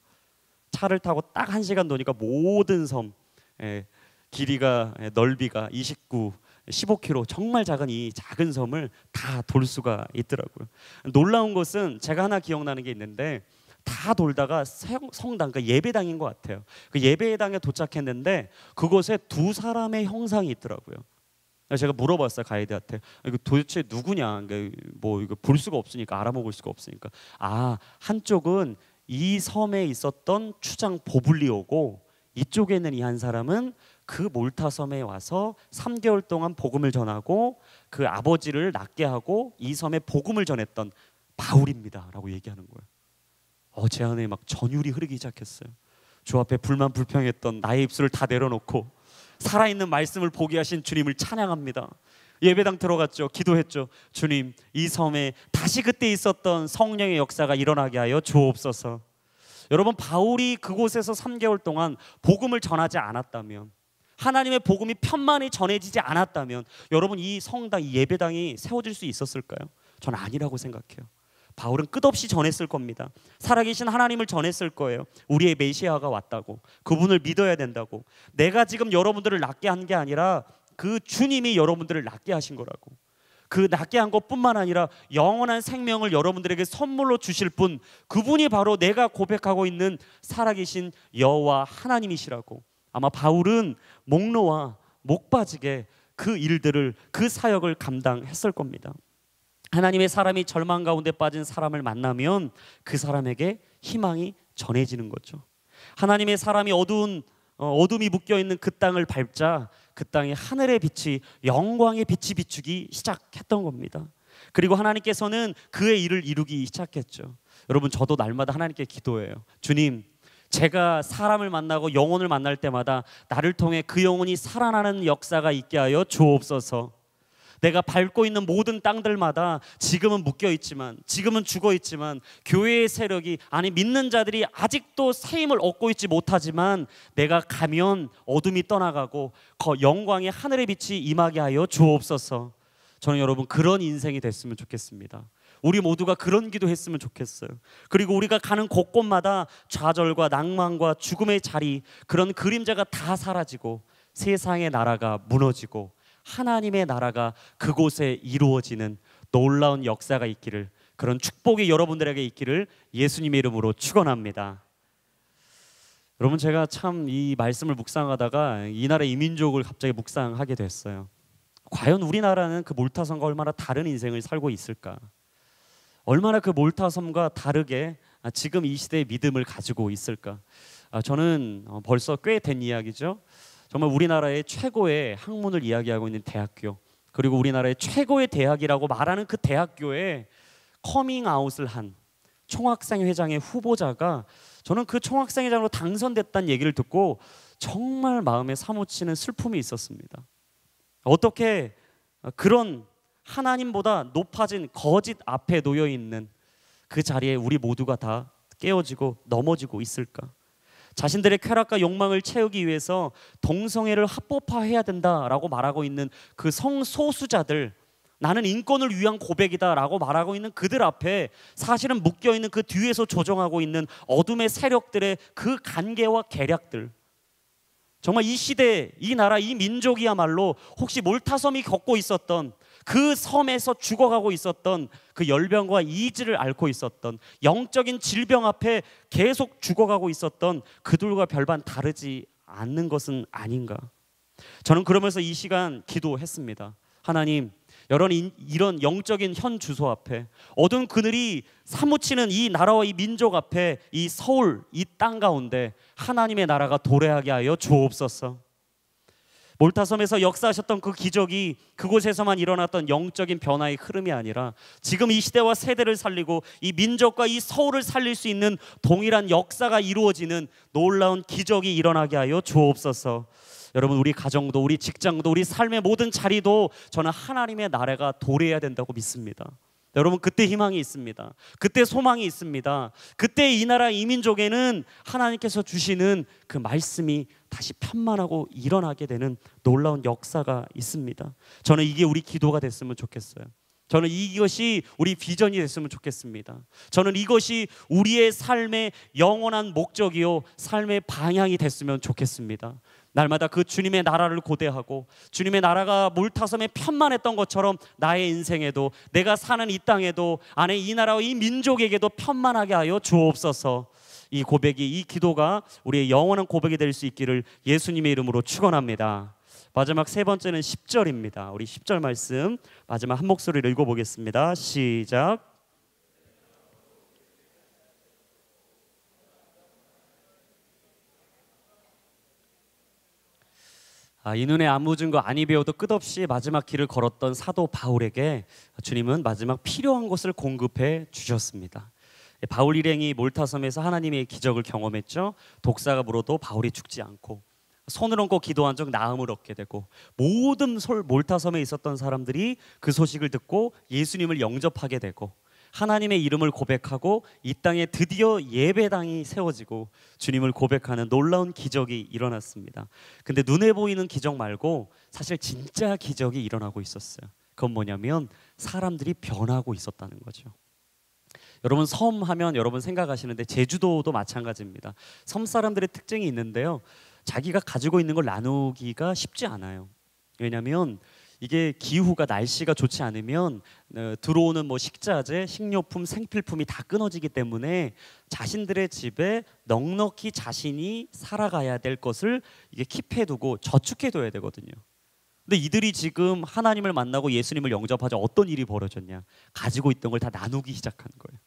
차를 타고 딱 1시간 도니까 모든 섬 길이가 넓이가 29, 15km 정말 작은 이 작은 섬을 다 돌 수가 있더라고요. 놀라운 것은 제가 하나 기억나는 게 있는데, 다 돌다가 성당, 그러니까 예배당인 것 같아요. 그 예배당에 도착했는데 그곳에 두 사람의 형상이 있더라고요. 제가 물어봤어요, 가이드한테. 이거 도대체 누구냐? 뭐 이거 볼 수가 없으니까, 알아먹을 수가 없으니까. 한쪽은 이 섬에 있었던 추장 보블리오고, 이쪽에 있는 이 한 사람은 그 몰타 섬에 와서 3개월 동안 복음을 전하고 그 아버지를 낫게 하고 이 섬에 복음을 전했던 바울입니다라고 얘기하는 거예요. 제 안에 막 전율이 흐르기 시작했어요. 주 앞에 불만 불평했던 나의 입술을 다 내려놓고 살아있는 말씀을 보게 하신 주님을 찬양합니다. 예배당 들어갔죠. 기도했죠. 주님, 이 섬에 다시 그때 있었던 성령의 역사가 일어나게 하여 주옵소서. 여러분, 바울이 그곳에서 3개월 동안 복음을 전하지 않았다면, 하나님의 복음이 편만히 전해지지 않았다면 여러분, 이 성당, 이 예배당이 세워질 수 있었을까요? 저는 아니라고 생각해요. 바울은 끝없이 전했을 겁니다. 살아계신 하나님을 전했을 거예요. 우리의 메시아가 왔다고, 그분을 믿어야 된다고. 내가 지금 여러분들을 낫게 한 게 아니라 그 주님이 여러분들을 낫게 하신 거라고. 그 낫게 한 것뿐만 아니라 영원한 생명을 여러분들에게 선물로 주실 분, 그분이 바로 내가 고백하고 있는 살아계신 여호와 하나님이시라고. 아마 바울은 목 놓아 목 빠지게 그 일들을, 그 사역을 감당했을 겁니다. 하나님의 사람이 절망 가운데 빠진 사람을 만나면 그 사람에게 희망이 전해지는 거죠. 하나님의 사람이 어둠이 묶여있는 그 땅을 밟자 그 땅에 하늘의 빛이, 영광의 빛이 비추기 시작했던 겁니다. 그리고 하나님께서는 그의 일을 이루기 시작했죠. 여러분, 저도 날마다 하나님께 기도해요. 주님, 제가 사람을 만나고 영혼을 만날 때마다 나를 통해 그 영혼이 살아나는 역사가 있게 하여 주옵소서. 내가 밟고 있는 모든 땅들마다 지금은 묶여있지만, 지금은 죽어있지만, 교회의 세력이, 믿는 자들이 아직도 새 힘을 얻고 있지 못하지만 내가 가면 어둠이 떠나가고 영광의 하늘의 빛이 임하게 하여 주옵소서. 저는 여러분, 그런 인생이 됐으면 좋겠습니다. 우리 모두가 그런 기도했으면 좋겠어요. 그리고 우리가 가는 곳곳마다 좌절과 낭만과 죽음의 자리, 그런 그림자가 다 사라지고 세상의 나라가 무너지고 하나님의 나라가 그곳에 이루어지는 놀라운 역사가 있기를, 그런 축복이 여러분들에게 있기를 예수님의 이름으로 축원합니다. 여러분, 제가 참 이 말씀을 묵상하다가 이 나라 이민족을 갑자기 묵상하게 됐어요. 과연 우리나라는 그 몰타섬과 얼마나 다른 인생을 살고 있을까? 얼마나 그 몰타섬과 다르게 지금 이 시대의 믿음을 가지고 있을까? 저는 벌써 꽤 된 이야기죠. 정말 우리나라의 최고의 학문을 이야기하고 있는 대학교, 그리고 우리나라의 최고의 대학이라고 말하는 그 대학교에 커밍아웃을 한 총학생회장의 후보자가, 저는 그 총학생회장으로 당선됐다는 얘기를 듣고 정말 마음에 사무치는 슬픔이 있었습니다. 어떻게 그런 하나님보다 높아진 거짓 앞에 놓여 있는 그 자리에 우리 모두가 다 깨어지고 넘어지고 있을까? 자신들의 쾌락과 욕망을 채우기 위해서 동성애를 합법화해야 된다라고 말하고 있는 그 성소수자들, 나는 인권을 위한 고백이다라고 말하고 있는 그들 앞에 사실은 묶여있는 그 뒤에서 조종하고 있는 어둠의 세력들의 그 간계와 계략들, 정말 이 시대, 이 나라, 이 민족이야말로 혹시 몰타섬이 겪고 있었던, 그 섬에서 죽어가고 있었던 그 열병과 이지를 앓고 있었던, 영적인 질병 앞에 계속 죽어가고 있었던 그들과 별반 다르지 않는 것은 아닌가? 저는 그러면서 이 시간 기도했습니다. 하나님, 이런 영적인 현 주소 앞에, 어두운 그늘이 사무치는 이 나라와 이 민족 앞에, 이 서울, 이 땅 가운데 하나님의 나라가 도래하게 하여 주옵소서. 몰타섬에서 역사하셨던 그 기적이 그곳에서만 일어났던 영적인 변화의 흐름이 아니라 지금 이 시대와 세대를 살리고 이 민족과 이 서울을 살릴 수 있는 동일한 역사가 이루어지는 놀라운 기적이 일어나게 하여 주옵소서. 여러분, 우리 가정도, 우리 직장도, 우리 삶의 모든 자리도 저는 하나님의 나라가 도래해야 된다고 믿습니다. 여러분, 그때 희망이 있습니다. 그때 소망이 있습니다. 그때 이 나라 이 민족에는 하나님께서 주시는 그 말씀이 다시 편만하고 일어나게 되는 놀라운 역사가 있습니다. 저는 이게 우리 기도가 됐으면 좋겠어요. 저는 이것이 우리 비전이 됐으면 좋겠습니다. 저는 이것이 우리의 삶의 영원한 목적이요, 삶의 방향이 됐으면 좋겠습니다. 날마다 그 주님의 나라를 고대하고 주님의 나라가 몰타섬에 편만했던 것처럼 나의 인생에도, 내가 사는 이 땅에도, 안에 이 나라와 이 민족에게도 편만하게 하여 주옵소서. 이 고백이, 이 기도가 우리의 영원한 고백이 될 수 있기를 예수님의 이름으로 축원합니다. 마지막 세 번째는 10절입니다. 우리 10절 말씀 마지막 한 목소리로 읽어보겠습니다. 시작. 이 눈에 아무 증거 아니 배워도 끝없이 마지막 길을 걸었던 사도 바울에게 주님은 마지막 필요한 것을 공급해 주셨습니다. 바울 일행이 몰타섬에서 하나님의 기적을 경험했죠. 독사가 물어도 바울이 죽지 않고 손을 얹고 기도한 적 나음을 얻게 되고 모든 몰타섬에 있었던 사람들이 그 소식을 듣고 예수님을 영접하게 되고 하나님의 이름을 고백하고 이 땅에 드디어 예배당이 세워지고 주님을 고백하는 놀라운 기적이 일어났습니다. 근데 눈에 보이는 기적 말고 사실 진짜 기적이 일어나고 있었어요. 그건 뭐냐면 사람들이 변하고 있었다는 거죠. 여러분, 섬 하면 여러분 생각하시는데 제주도도 마찬가지입니다. 섬 사람들의 특징이 있는데요, 자기가 가지고 있는 걸 나누기가 쉽지 않아요. 왜냐하면 이게 기후가, 날씨가 좋지 않으면 들어오는 뭐 식자재, 식료품, 생필품이 다 끊어지기 때문에 자신들의 집에 넉넉히 자신이 살아가야 될 것을 이게 킵해두고 저축해둬야 되거든요. 근데 이들이 지금 하나님을 만나고 예수님을 영접하자 어떤 일이 벌어졌냐? 가지고 있던 걸 다 나누기 시작하는 거예요.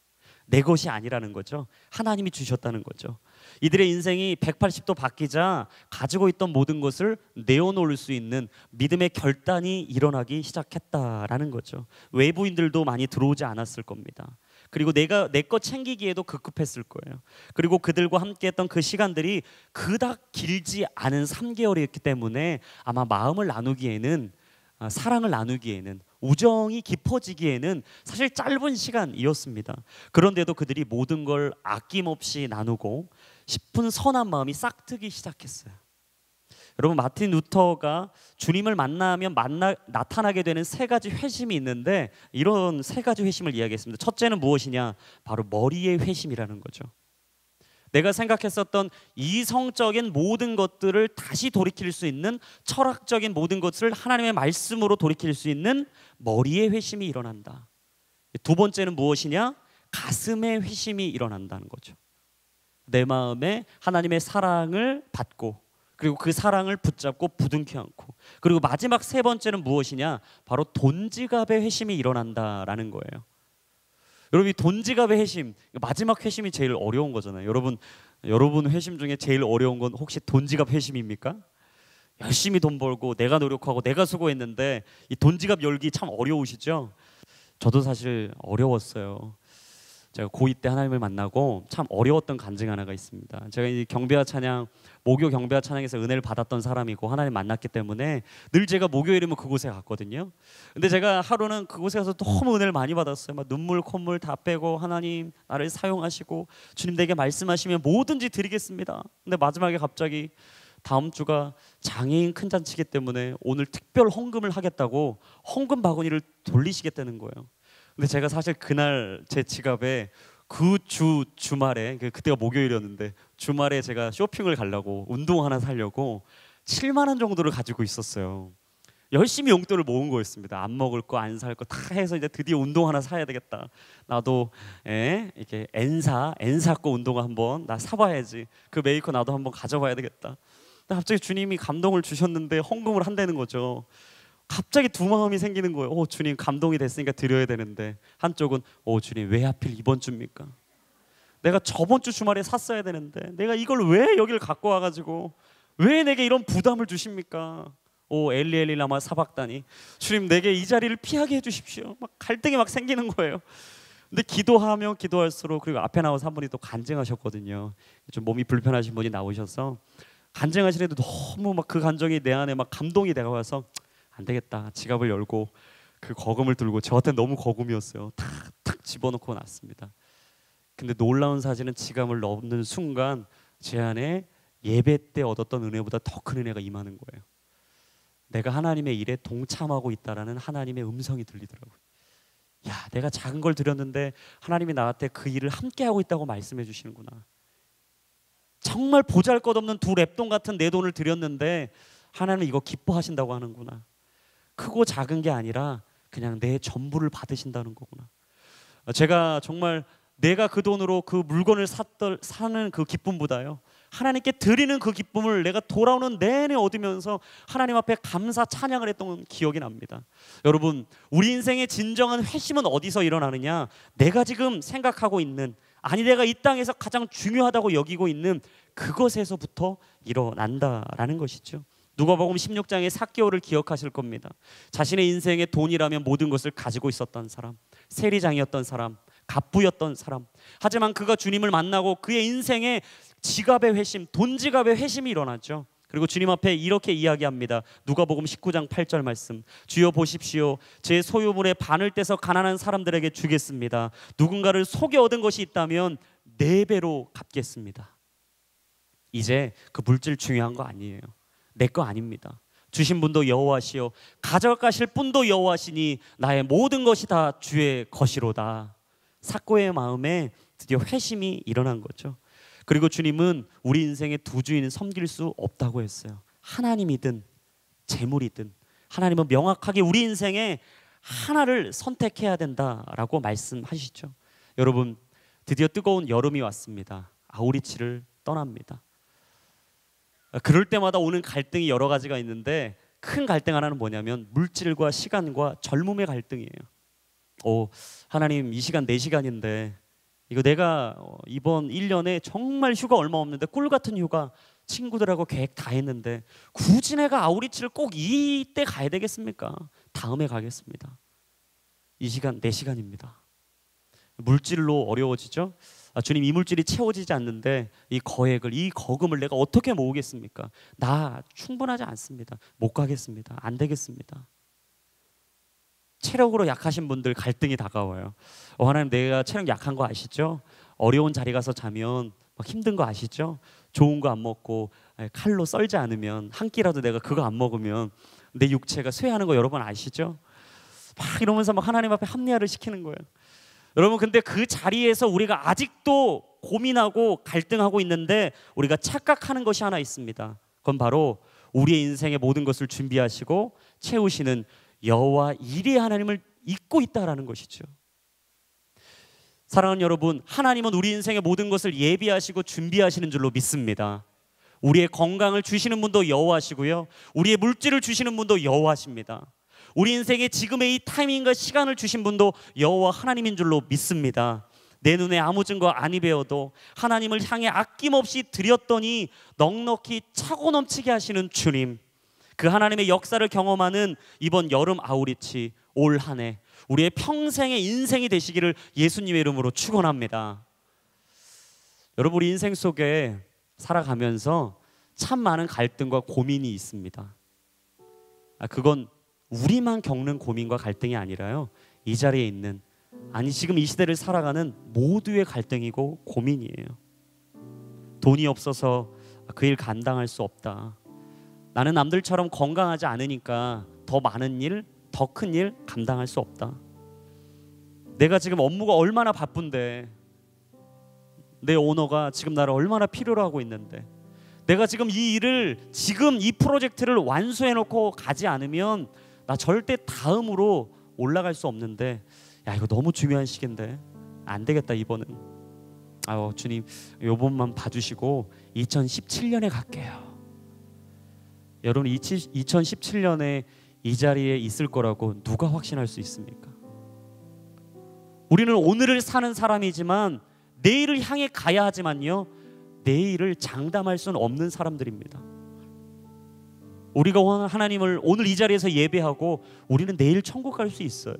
내 것이 아니라는 거죠. 하나님이 주셨다는 거죠. 이들의 인생이 180도 바뀌자 가지고 있던 모든 것을 내어놓을 수 있는 믿음의 결단이 일어나기 시작했다라는 거죠. 외부인들도 많이 들어오지 않았을 겁니다. 그리고 내가 내 것 챙기기에도 급급했을 거예요. 그리고 그들과 함께했던 그 시간들이 그닥 길지 않은 3개월이었기 때문에 아마 마음을 나누기에는, 사랑을 나누기에는, 우정이 깊어지기에는 사실 짧은 시간이었습니다. 그런데도 그들이 모든 걸 아낌없이 나누고 싶은 선한 마음이 싹트기 시작했어요. 여러분, 마틴 루터가 주님을 만나면 나타나게 되는 세 가지 회심이 있는데 이런 세 가지 회심을 이야기했습니다. 첫째는 무엇이냐? 바로 머리의 회심이라는 거죠. 내가 생각했었던 이성적인 모든 것들을 다시 돌이킬 수 있는, 철학적인 모든 것을 하나님의 말씀으로 돌이킬 수 있는 머리의 회심이 일어난다. 두 번째는 무엇이냐? 가슴의 회심이 일어난다는 거죠. 내 마음에 하나님의 사랑을 받고 그리고 그 사랑을 붙잡고 부둥켜 안고, 그리고 마지막 세 번째는 무엇이냐? 바로 돈지갑의 회심이 일어난다라는 거예요. 여러분, 이 돈지갑의 회심, 마지막 회심이 제일 어려운 거잖아요. 여러분 회심 중에 제일 어려운 건 혹시 돈지갑 회심입니까? 열심히 돈 벌고 내가 노력하고 내가 수고했는데 이 돈지갑 열기 참 어려우시죠? 저도 사실 어려웠어요. 제가 고2 때 하나님을 만나고 참 어려웠던 간증 하나가 있습니다. 제가 이 경배와 찬양, 모교 경배와 찬양에서 은혜를 받았던 사람이고 하나님 만났기 때문에 늘 제가 목요일이면 그곳에 갔거든요. 근데 제가 하루는 그곳에 가서 너무 은혜를 많이 받았어요. 막 눈물 콧물 다 빼고 하나님 나를 사용하시고 주님 내게 말씀하시면 뭐든지 드리겠습니다. 근데 마지막에 갑자기 다음 주가 장애인 큰 잔치기 때문에 오늘 특별 헌금을 하겠다고 헌금 바구니를 돌리시겠다는 거예요. 근데 제가 사실 그날 제 지갑에 그 주말에, 그때가 목요일이었는데 주말에 제가 쇼핑을 가려고 운동 하나 사려고 7만 원 정도를 가지고 있었어요. 열심히 용돈을 모은 거였습니다. 안 먹을 거, 안 살 거 다 해서 이제 드디어 운동 하나 사야 되겠다. 나도 이렇게 엔사 거 운동 한번 나 사봐야지. 그 메이커 나도 한번 가져봐야 되겠다. 근데 갑자기 주님이 감동을 주셨는데 헌금을 한다는 거죠. 갑자기 두 마음이 생기는 거예요. 주님, 감동이 됐으니까 드려야 되는데, 한쪽은 주님 왜 하필 이번 주입니까? 내가 저번 주 주말에 샀어야 되는데 내가 이걸 왜 여기를 갖고 와가지고 왜 내게 이런 부담을 주십니까? 엘리 엘리 라마 사박다니, 주님 내게 이 자리를 피하게 해주십시오. 막 갈등이 막 생기는 거예요. 근데 기도하면 기도할수록, 그리고 앞에 나와서 한 분이 또 간증하셨거든요. 좀 몸이 불편하신 분이 나오셔서 간증하시는데 너무 막 그 감정이 내 안에 막 감동이 되어와서 안 되겠다, 지갑을 열고 그 거금을 들고, 저한테 너무 거금이었어요. 탁탁 집어넣고 났습니다. 근데 놀라운 사실은 지갑을 넣는 순간 제 안에 예배 때 얻었던 은혜보다 더 큰 은혜가 임하는 거예요. 내가 하나님의 일에 동참하고 있다라는 하나님의 음성이 들리더라고요. 야, 내가 작은 걸 드렸는데 하나님이 나한테 그 일을 함께 하고 있다고 말씀해 주시는구나. 정말 보잘것없는 두 랩돈 같은 내 돈을 드렸는데 하나님은 이거 기뻐하신다고 하는구나. 크고 작은 게 아니라 그냥 내 전부를 받으신다는 거구나. 제가 정말 내가 그 돈으로 그 물건을 사는 그 기쁨보다요, 하나님께 드리는 그 기쁨을 내가 돌아오는 내내 얻으면서 하나님 앞에 감사 찬양을 했던 기억이 납니다. 여러분, 우리 인생의 진정한 회심은 어디서 일어나느냐? 내가 지금 생각하고 있는, 아니 내가 이 땅에서 가장 중요하다고 여기고 있는 그것에서부터 일어난다라는 것이죠. 누가복음 16장의 삭개오를 기억하실 겁니다. 자신의 인생에 돈이라면 모든 것을 가지고 있었던 사람, 세리장이었던 사람, 갑부였던 사람. 하지만 그가 주님을 만나고 그의 인생에 지갑의 회심, 돈 지갑의 회심이 일어났죠. 그리고 주님 앞에 이렇게 이야기합니다. 누가복음 19장 8절 말씀. 주여 보십시오. 제 소유물의 반을 떼서 가난한 사람들에게 주겠습니다. 누군가를 속여 얻은 것이 있다면 4배로 갚겠습니다. 이제 그 물질 중요한 거 아니에요. 내 거 아닙니다. 주신 분도 여호와시요 가져가실 분도 여호와시니 나의 모든 것이 다 주의 것이로다. 삭개오의 마음에 드디어 회심이 일어난 거죠. 그리고 주님은 우리 인생의 두 주인은 섬길 수 없다고 했어요. 하나님이든 재물이든 하나님은 명확하게 우리 인생에 하나를 선택해야 된다라고 말씀하시죠. 여러분, 드디어 뜨거운 여름이 왔습니다. 아우리치를 떠납니다. 그럴 때마다 오는 갈등이 여러 가지가 있는데 큰 갈등 하나는 뭐냐면 물질과 시간과 젊음의 갈등이에요. 하나님, 이 시간 4시간인데 이거 내가 이번 1년에 정말 휴가 얼마 없는데 꿀 같은 휴가 친구들하고 계획 다 했는데 굳이 내가 아우리치를 꼭 이때 가야 되겠습니까? 다음에 가겠습니다. 이 시간 4시간입니다. 물질로 어려워지죠. 주님, 이 물질이 채워지지 않는데 이 거액을, 이 거금을 내가 어떻게 모으겠습니까? 나 충분하지 않습니다. 못 가겠습니다. 안 되겠습니다. 체력으로 약하신 분들 갈등이 다가와요. 하나님, 내가 체력 약한 거 아시죠? 어려운 자리 가서 자면 막 힘든 거 아시죠? 좋은 거 안 먹고 칼로 썰지 않으면 한 끼라도 내가 그거 안 먹으면 내 육체가 쇠하는 거 여러분 아시죠? 막 이러면서 막 하나님 앞에 합리화를 시키는 거예요. 여러분, 근데 그 자리에서 우리가 아직도 고민하고 갈등하고 있는데 우리가 착각하는 것이 하나 있습니다. 그건 바로 우리의 인생의 모든 것을 준비하시고 채우시는 여호와 이레 하나님을 잊고 있다라는 것이죠. 사랑하는 여러분, 하나님은 우리 인생의 모든 것을 예비하시고 준비하시는 줄로 믿습니다. 우리의 건강을 주시는 분도 여호와시고요, 우리의 물질을 주시는 분도 여호와십니다. 우리 인생의 지금의 이 타이밍과 시간을 주신 분도 여호와 하나님인 줄로 믿습니다. 내 눈에 아무 증거 아니 배어도 하나님을 향해 아낌없이 드렸더니 넉넉히 차고 넘치게 하시는 주님, 그 하나님의 역사를 경험하는 이번 여름 아우리치, 올 한 해 우리의 평생의 인생이 되시기를 예수님의 이름으로 축원합니다. 여러분, 우리 인생 속에 살아가면서 참 많은 갈등과 고민이 있습니다. 그건 우리만 겪는 고민과 갈등이 아니라요, 이 자리에 있는, 아니 지금 이 시대를 살아가는 모두의 갈등이고 고민이에요. 돈이 없어서 그 일 감당할 수 없다. 나는 남들처럼 건강하지 않으니까 더 많은 일, 더 큰 일 감당할 수 없다. 내가 지금 업무가 얼마나 바쁜데, 내 오너가 지금 나를 얼마나 필요로 하고 있는데, 내가 지금 이 일을, 지금 이 프로젝트를 완수해놓고 가지 않으면 나 절대 다음으로 올라갈 수 없는데, 야 이거 너무 중요한 시기인데 안 되겠다 이번은. 주님 요번만 봐주시고 2017년에 갈게요. 여러분, 2017년에 이 자리에 있을 거라고 누가 확신할 수 있습니까? 우리는 오늘을 사는 사람이지만 내일을 향해 가야 하지만요, 내일을 장담할 수는 없는 사람들입니다. 우리가 하나님을 오늘 이 자리에서 예배하고 우리는 내일 천국 갈 수 있어요.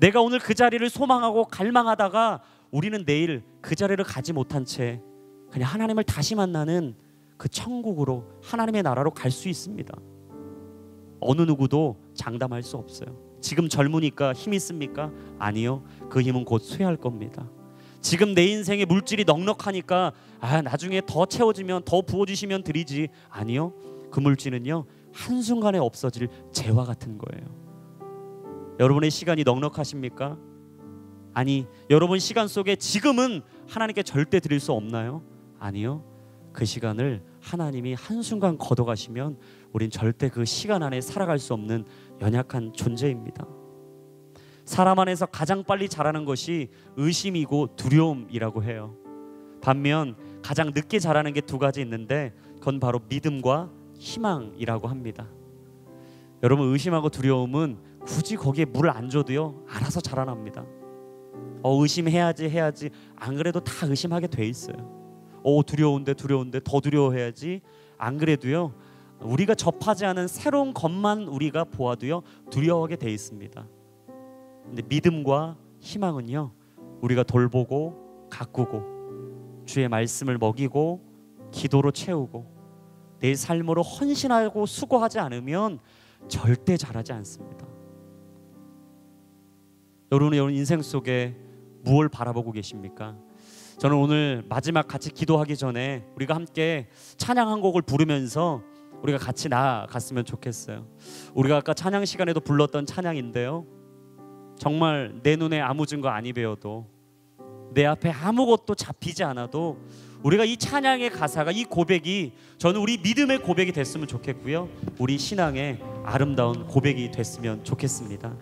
내가 오늘 그 자리를 소망하고 갈망하다가 우리는 내일 그 자리를 가지 못한 채 그냥 하나님을 다시 만나는 그 천국으로, 하나님의 나라로 갈 수 있습니다. 어느 누구도 장담할 수 없어요. 지금 젊으니까 힘 있습니까? 아니요. 그 힘은 곧 쇠할 겁니다. 지금 내 인생에 물질이 넉넉하니까 나중에 더 채워지면, 더 부어주시면 드리지. 아니요. 그 물질은요, 한순간에 없어질 재와 같은 거예요. 여러분의 시간이 넉넉하십니까? 아니, 여러분 시간 속에 지금은 하나님께 절대 드릴 수 없나요? 아니요. 그 시간을 하나님이 한순간 걷어가시면 우린 절대 그 시간 안에 살아갈 수 없는 연약한 존재입니다. 사람 안에서 가장 빨리 자라는 것이 의심이고 두려움이라고 해요. 반면 가장 늦게 자라는 게 두 가지 있는데 그건 바로 믿음과 희망이라고 합니다. 여러분, 의심하고 두려움은 굳이 거기에 물을 안 줘도요 알아서 자라납니다. 의심해야지 안 그래도 다 의심하게 돼 있어요. 두려운데 더 두려워해야지 안 그래도요 우리가 접하지 않은 새로운 것만 우리가 보아도요 두려워하게 돼 있습니다. 근데 믿음과 희망은요 우리가 돌보고 가꾸고 주의 말씀을 먹이고 기도로 채우고 내 삶으로 헌신하고 수고하지 않으면 절대 자라지 않습니다. 여러분 인생 속에 무엇을 바라보고 계십니까? 저는 오늘 마지막 같이 기도하기 전에 우리가 함께 찬양 한 곡을 부르면서 우리가 같이 나아갔으면 좋겠어요. 우리가 아까 찬양 시간에도 불렀던 찬양인데요, 정말 내 눈에 아무 증거 아니 배워도 내 앞에 아무것도 잡히지 않아도 우리가 이 찬양의 가사가, 이 고백이 저는 우리 믿음의 고백이 됐으면 좋겠고요, 우리 신앙의 아름다운 고백이 됐으면 좋겠습니다.